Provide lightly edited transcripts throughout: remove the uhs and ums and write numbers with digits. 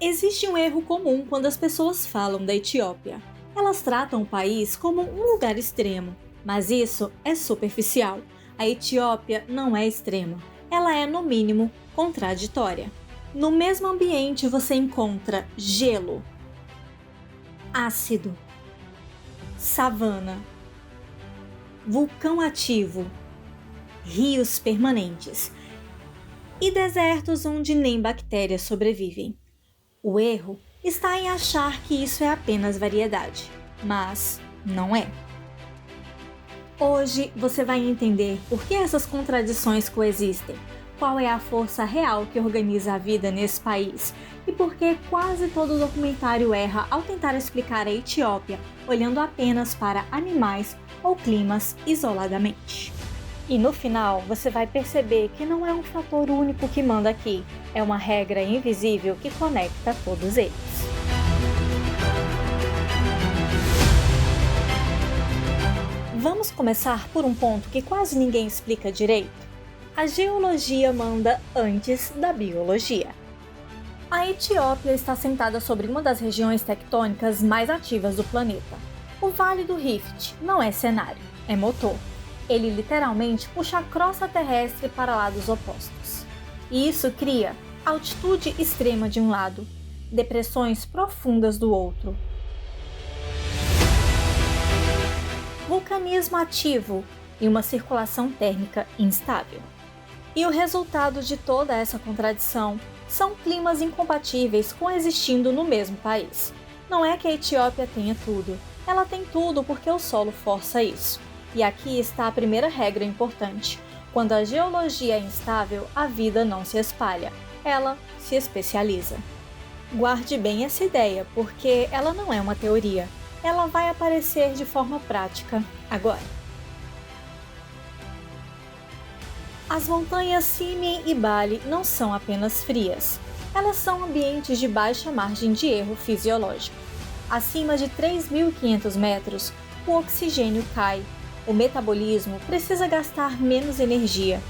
Existe um erro comum quando as pessoas falam da Etiópia. Elas tratam o país como um lugar extremo, mas isso é superficial. A Etiópia não é extrema, ela é, no mínimo, contraditória. No mesmo ambiente você encontra gelo, ácido, savana, vulcão ativo, rios permanentes e desertos onde nem bactérias sobrevivem. O erro está em achar que isso é apenas variedade, mas não é. Hoje você vai entender por que essas contradições coexistem, qual é a força real que organiza a vida nesse país e por que quase todo documentário erra ao tentar explicar a Etiópia olhando apenas para animais ou climas isoladamente. E no final, você vai perceber que não é um fator único que manda aqui, é uma regra invisível que conecta todos eles. Vamos começar por um ponto que quase ninguém explica direito. A geologia manda antes da biologia. A Etiópia está sentada sobre uma das regiões tectônicas mais ativas do planeta. O Vale do Rift não é cenário, é motor. Ele literalmente puxa a crosta terrestre para lados opostos. E isso cria altitude extrema de um lado, depressões profundas do outro, vulcanismo ativo e uma circulação térmica instável. E o resultado de toda essa contradição são climas incompatíveis coexistindo no mesmo país. Não é que a Etiópia tenha tudo, ela tem tudo porque o solo força isso. E aqui está a primeira regra importante. Quando a geologia é instável, a vida não se espalha, ela se especializa. Guarde bem essa ideia, porque ela não é uma teoria. Ela vai aparecer de forma prática agora. As montanhas Simien e Bali não são apenas frias. Elas são ambientes de baixa margem de erro fisiológico. Acima de 3.500 metros, o oxigênio cai. O metabolismo precisa gastar menos energia.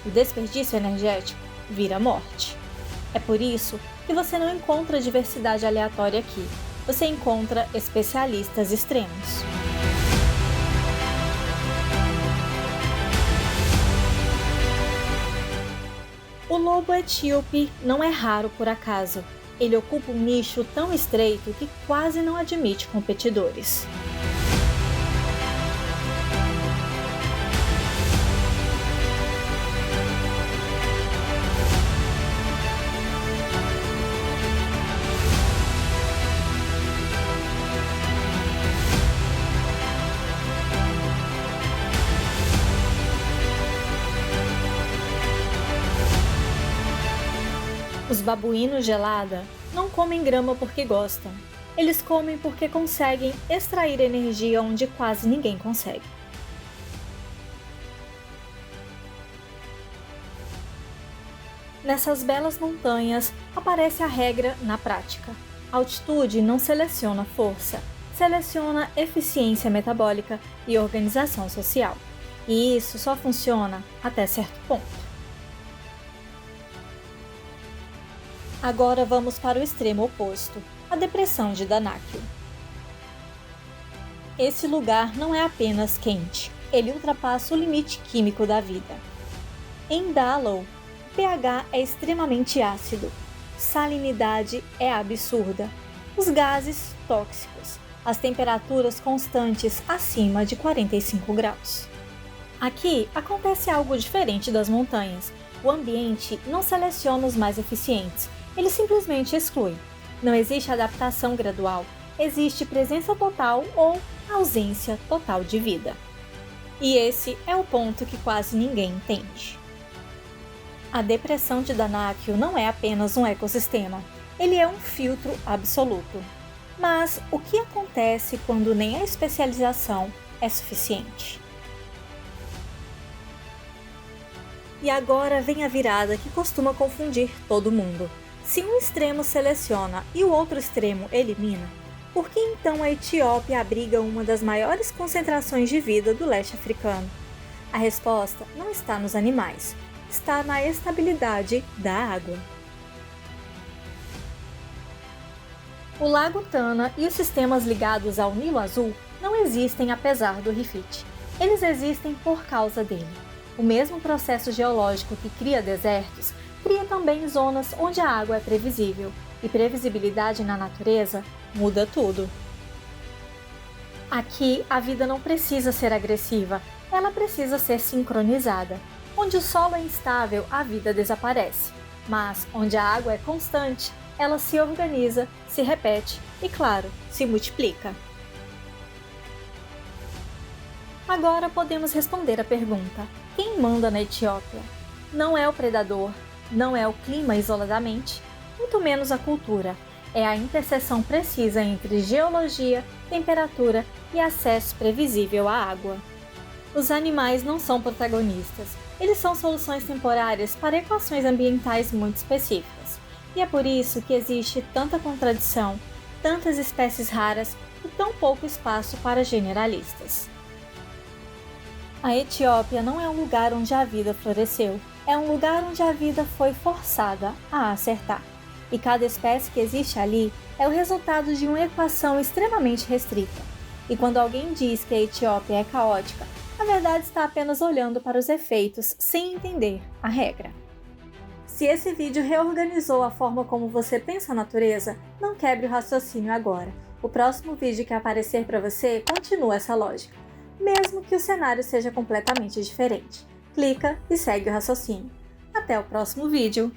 O desperdício energético vira morte. É por isso que você não encontra diversidade aleatória aqui. Você encontra especialistas extremos. O lobo etíope não é raro por acaso. Ele ocupa um nicho tão estreito que quase não admite competidores. Os babuínos gelada não comem grama porque gostam. Eles comem porque conseguem extrair energia onde quase ninguém consegue. Nessas belas montanhas aparece a regra na prática. A altitude não seleciona força, seleciona eficiência metabólica e organização social. E isso só funciona até certo ponto. Agora vamos para o extremo oposto, a depressão de Danakil. Esse lugar não é apenas quente, ele ultrapassa o limite químico da vida. Em Dallol, o pH é extremamente ácido, salinidade é absurda, os gases tóxicos, as temperaturas constantes acima de 45 graus. Aqui acontece algo diferente das montanhas, o ambiente não seleciona os mais eficientes, ele simplesmente exclui. Não existe adaptação gradual, existe presença total ou ausência total de vida. E esse é o ponto que quase ninguém entende. A depressão de Danakil não é apenas um ecossistema, ele é um filtro absoluto. Mas o que acontece quando nem a especialização é suficiente? E agora vem a virada que costuma confundir todo mundo. Se um extremo seleciona e o outro extremo elimina, por que então a Etiópia abriga uma das maiores concentrações de vida do leste africano? A resposta não está nos animais, está na estabilidade da água. O Lago Tana e os sistemas ligados ao Nilo Azul não existem apesar do Rifite. Eles existem por causa dele. O mesmo processo geológico que cria desertos, cria também zonas onde a água é previsível, e previsibilidade na natureza muda tudo. Aqui, a vida não precisa ser agressiva, ela precisa ser sincronizada. Onde o solo é instável, a vida desaparece, mas onde a água é constante, ela se organiza, se repete e, claro, se multiplica. Agora podemos responder a pergunta: quem manda na Etiópia? Não é o predador, não é o clima isoladamente, muito menos a cultura. É a interseção precisa entre geologia, temperatura e acesso previsível à água. Os animais não são protagonistas, eles são soluções temporárias para equações ambientais muito específicas. E é por isso que existe tanta contradição, tantas espécies raras e tão pouco espaço para generalistas. A Etiópia não é um lugar onde a vida floresceu, é um lugar onde a vida foi forçada a acertar. E cada espécie que existe ali é o resultado de uma equação extremamente restrita. E quando alguém diz que a Etiópia é caótica, na verdade está apenas olhando para os efeitos sem entender a regra. Se esse vídeo reorganizou a forma como você pensa a natureza, não quebre o raciocínio agora. O próximo vídeo que aparecer para você continua essa lógica, mesmo que o cenário seja completamente diferente. Clica e segue o raciocínio. Até o próximo vídeo!